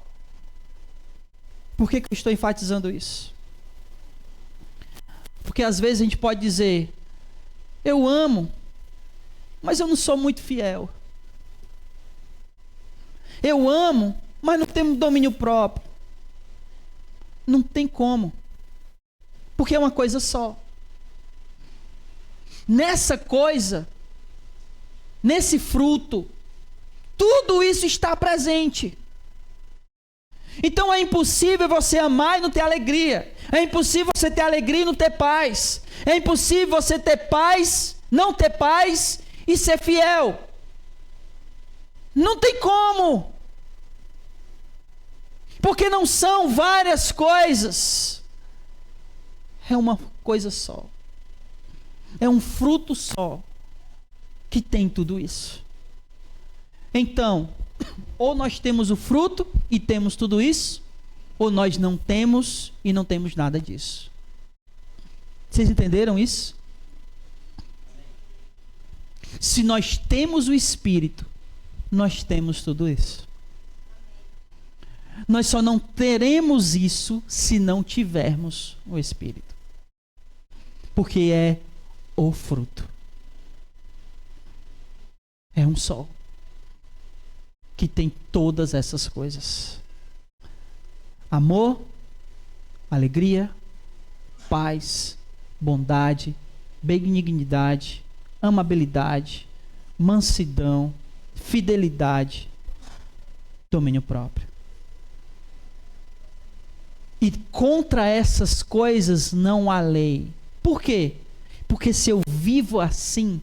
Por que eu estou enfatizando isso? Porque às vezes a gente pode dizer, eu amo, mas eu não sou muito fiel. Eu amo, mas não tenho domínio próprio. Não tem como. Porque é uma coisa só. Nessa coisa, nesse fruto, tudo isso está presente. Então é impossível você amar e não ter alegria. É impossível você ter alegria e não ter paz. É impossível você ter paz, não ter paz e ser fiel. Não tem como. Porque não são várias coisas. É uma coisa só. É um fruto só que tem tudo isso. Então, ou nós temos o fruto e temos tudo isso, ou nós não temos e não temos nada disso. Vocês entenderam isso? Se nós temos o Espírito, nós temos tudo isso. Nós só não teremos isso se não tivermos o Espírito. Porque é o fruto. É um só que tem todas essas coisas: amor, alegria, paz, bondade, benignidade, amabilidade, mansidão, fidelidade, domínio próprio. E contra essas coisas não há lei. Por quê? Porque se eu vivo assim,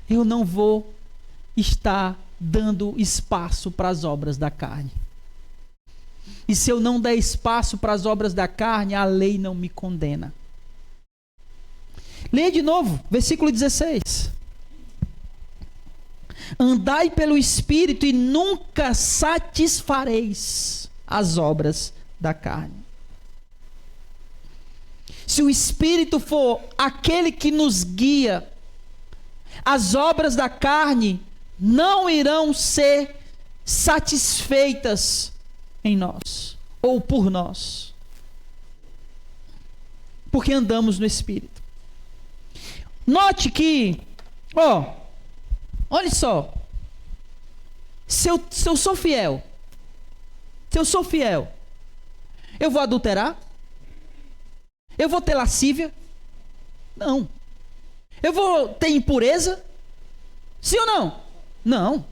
eu não vou estar dando espaço para as obras da carne. E se eu não der espaço para as obras da carne, a lei não me condena. Leia de novo, versículo 16. Andai pelo Espírito e nunca satisfareis as obras da carne. Se o Espírito for aquele que nos guia, as obras da carne não irão ser satisfeitas em nós, ou por nós, porque andamos no Espírito. Note que, olha só, se eu sou fiel, eu vou adulterar? Eu vou ter lascívia? Não. Eu vou ter impureza? Sim ou não? Não.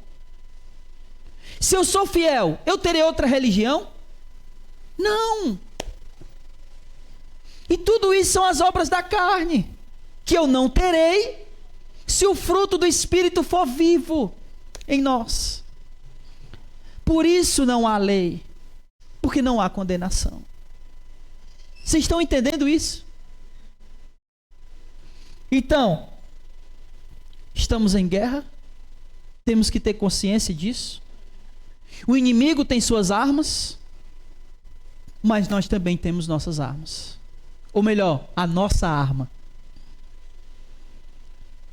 Se eu sou fiel, eu terei outra religião? Não. E tudo isso são as obras da carne, que eu não terei se o fruto do Espírito for vivo em nós. Por isso não há lei, porque não há condenação. Vocês estão entendendo isso? Então, estamos em guerra, temos que ter consciência disso. O inimigo tem suas armas, mas nós também temos nossas armas. Ou melhor, a nossa arma.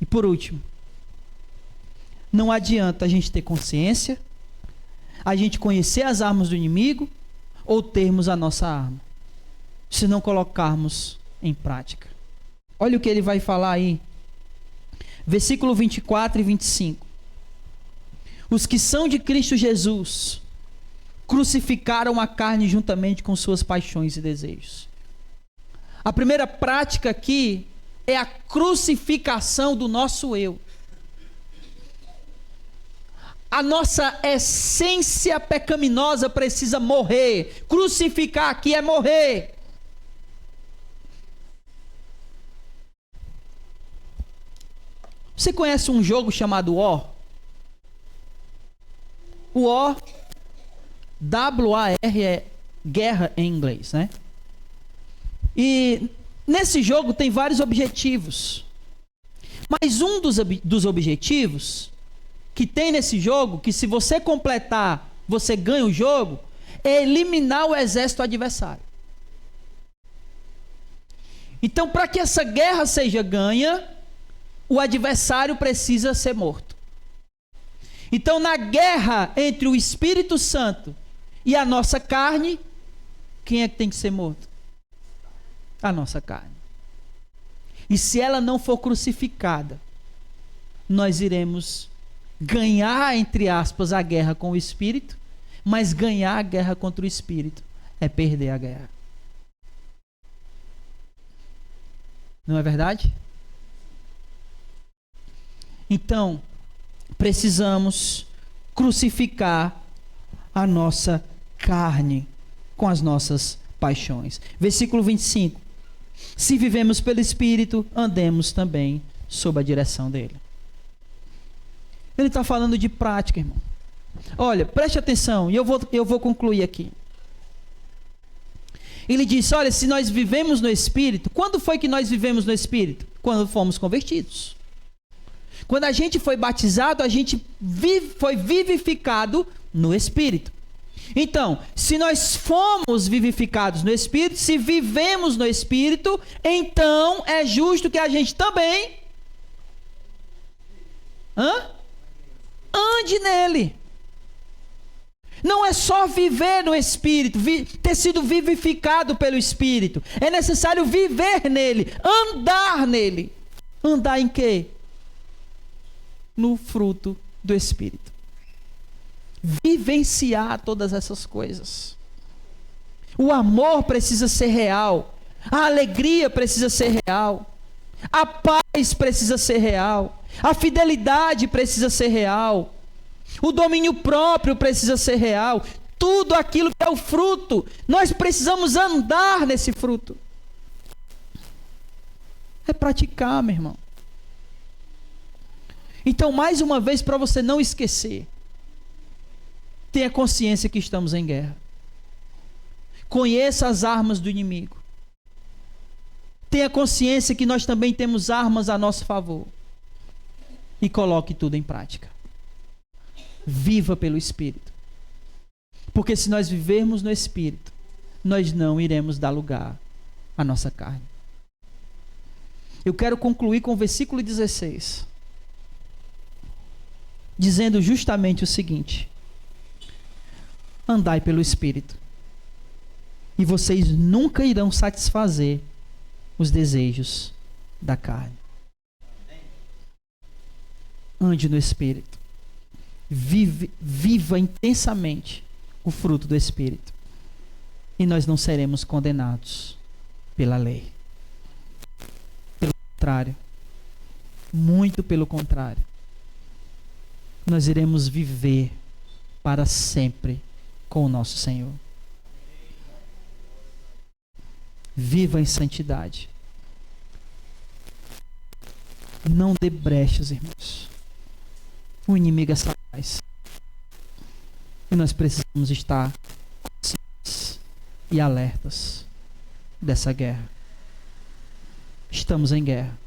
E por último, não adianta a gente ter consciência, a gente conhecer as armas do inimigo, ou termos a nossa arma, se não colocarmos em prática. Olha o que ele vai falar aí. Versículo 24 e 25. Os que são de Cristo Jesus crucificaram a carne juntamente com suas paixões e desejos. A primeira prática aqui é a crucificação do nosso eu. A nossa essência pecaminosa precisa morrer. Crucificar aqui é morrer. Você conhece um jogo chamado War? O War, W-A-R, é guerra em inglês, né? E nesse jogo tem vários objetivos. Mas um dos objetivos que tem nesse jogo, que se você completar, você ganha o jogo, é eliminar o exército adversário. Então, para que essa guerra seja ganha, o adversário precisa ser morto. Então, na guerra entre o Espírito Santo e a nossa carne, quem é que tem que ser morto? A nossa carne. E se ela não for crucificada, nós iremos ganhar, entre aspas, a guerra com o Espírito, mas ganhar a guerra contra o Espírito é perder a guerra. Não é verdade? Então, precisamos crucificar a nossa carne com as nossas paixões. Versículo 25. Se vivemos pelo Espírito, andemos também sob a direção dele. Ele está falando de prática, irmão. Olha, preste atenção, e eu vou concluir aqui. Ele disse, olha, se nós vivemos no Espírito, quando foi que nós vivemos no Espírito? Quando fomos convertidos. Quando a gente foi batizado, a gente foi vivificado no Espírito. Então, se nós fomos vivificados no Espírito, se vivemos no Espírito, então é justo que a gente também ande nele. Não é só viver no Espírito, ter sido vivificado pelo Espírito. É necessário viver nele, andar nele. Andar em quê? No fruto do Espírito. Vivenciar todas essas coisas. O amor precisa ser real. A alegria precisa ser real. A paz precisa ser real. A fidelidade precisa ser real. O domínio próprio precisa ser real. Tudo aquilo que é o fruto, nós precisamos andar nesse fruto. É praticar, meu irmão. Então, mais uma vez, para você não esquecer, tenha consciência que estamos em guerra. Conheça as armas do inimigo. Tenha consciência que nós também temos armas a nosso favor. E coloque tudo em prática. Viva pelo Espírito. Porque se nós vivermos no Espírito, nós não iremos dar lugar à nossa carne. Eu quero concluir com o versículo 16. Dizendo justamente o seguinte: andai pelo Espírito, e vocês nunca irão satisfazer os desejos da carne. Ande no Espírito. Viva intensamente o fruto do Espírito. E nós não seremos condenados pela lei. Pelo contrário, muito pelo contrário, nós iremos viver para sempre com o nosso Senhor. Viva em santidade. Não dê brechas, irmãos. O inimigo é Satanás. E nós precisamos estar conscientes e alertas dessa guerra. Estamos em guerra.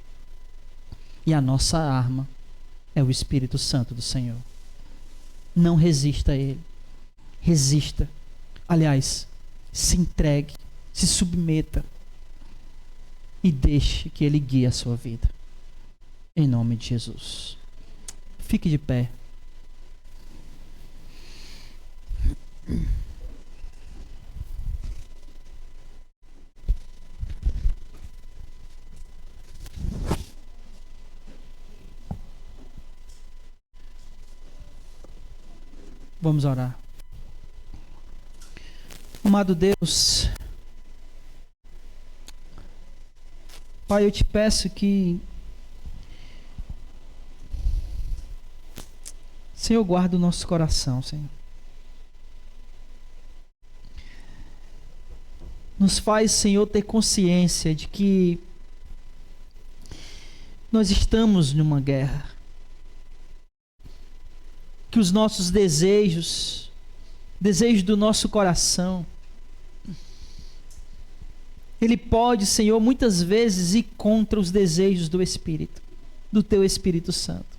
E a nossa arma é o Espírito Santo do Senhor. Não resista a Ele. Resista. Aliás, se entregue, se submeta e deixe que Ele guie a sua vida. Em nome de Jesus. Fique de pé. Vamos orar. Amado Deus, Pai, eu te peço que, Senhor, guarda o nosso coração, Senhor. Nos faz, Senhor, ter consciência de que nós estamos numa guerra. Que os nossos desejos do nosso coração, ele pode, Senhor, muitas vezes ir contra os desejos do Espírito, do Teu Espírito Santo.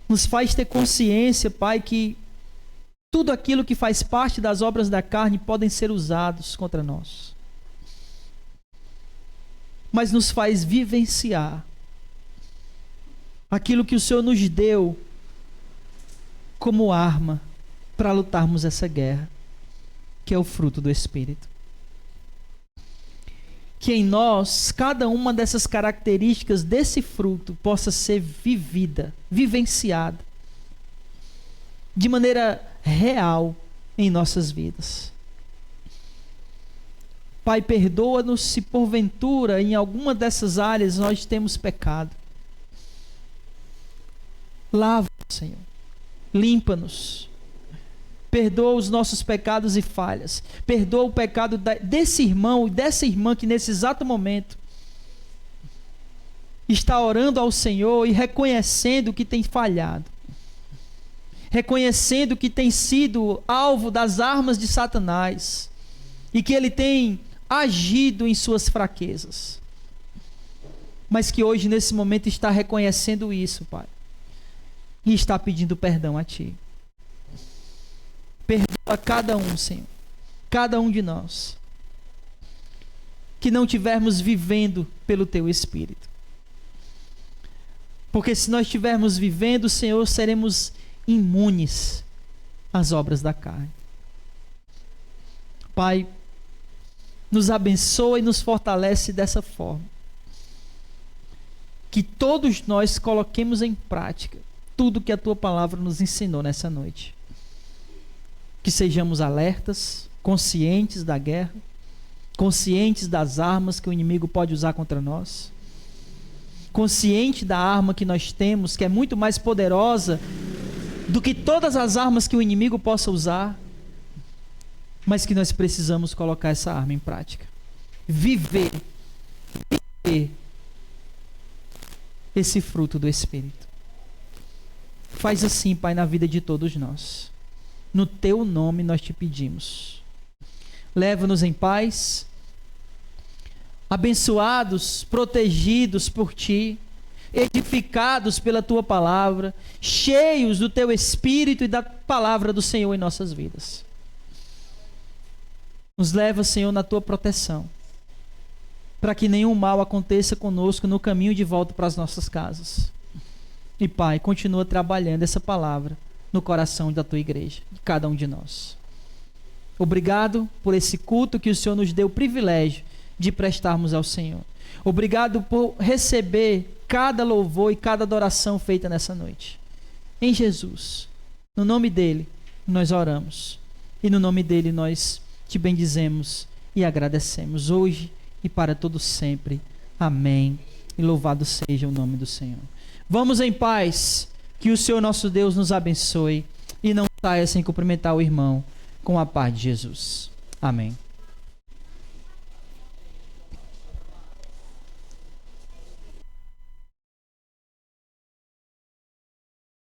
Nos faz ter consciência, Pai, que tudo aquilo que faz parte das obras da carne podem ser usados contra nós. Mas nos faz vivenciar aquilo que o Senhor nos deu como arma para lutarmos essa guerra, que é o fruto do Espírito. Que em nós, cada uma dessas características desse fruto possa ser vivida, vivenciada, de maneira real em nossas vidas. Pai, perdoa-nos se porventura em alguma dessas áreas nós temos pecado. Lava-nos, Senhor. Limpa-nos. Perdoa os nossos pecados e falhas. Perdoa o pecado desse irmão e dessa irmã que nesse exato momento está orando ao Senhor e reconhecendo que tem falhado. Reconhecendo que tem sido alvo das armas de Satanás. E que ele tem agido em suas fraquezas. Mas que hoje, nesse momento, está reconhecendo isso, Pai. E está pedindo perdão a Ti. Perdoa cada um, Senhor. Cada um de nós. Que não estivermos vivendo pelo Teu Espírito. Porque se nós estivermos vivendo, Senhor, seremos imunes às obras da carne. Pai, nos abençoa e nos fortalece dessa forma. Que todos nós coloquemos em prática tudo que a Tua palavra nos ensinou nessa noite. Que sejamos alertas, conscientes da guerra, conscientes das armas que o inimigo pode usar contra nós, consciente da arma que nós temos, que é muito mais poderosa do que todas as armas que o inimigo possa usar, mas que nós precisamos colocar essa arma em prática. Viver esse fruto do Espírito. Faz assim, Pai, na vida de todos nós. No Teu nome nós te pedimos. Leva-nos em paz, abençoados, protegidos por Ti, edificados pela Tua palavra, cheios do Teu Espírito e da palavra do Senhor em nossas vidas. Nos leva, Senhor, na Tua proteção, para que nenhum mal aconteça conosco no caminho de volta para as nossas casas. E, Pai, continua trabalhando essa palavra no coração da Tua igreja, de cada um de nós. Obrigado por esse culto que o Senhor nos deu o privilégio de prestarmos ao Senhor. Obrigado por receber cada louvor e cada adoração feita nessa noite. Em Jesus, no nome dEle, nós oramos. E no nome dEle nós te bendizemos e agradecemos hoje e para todo sempre. Amém. E louvado seja o nome do Senhor. Vamos em paz. Que o Senhor nosso Deus nos abençoe e não saia sem cumprimentar o irmão com a paz de Jesus. Amém.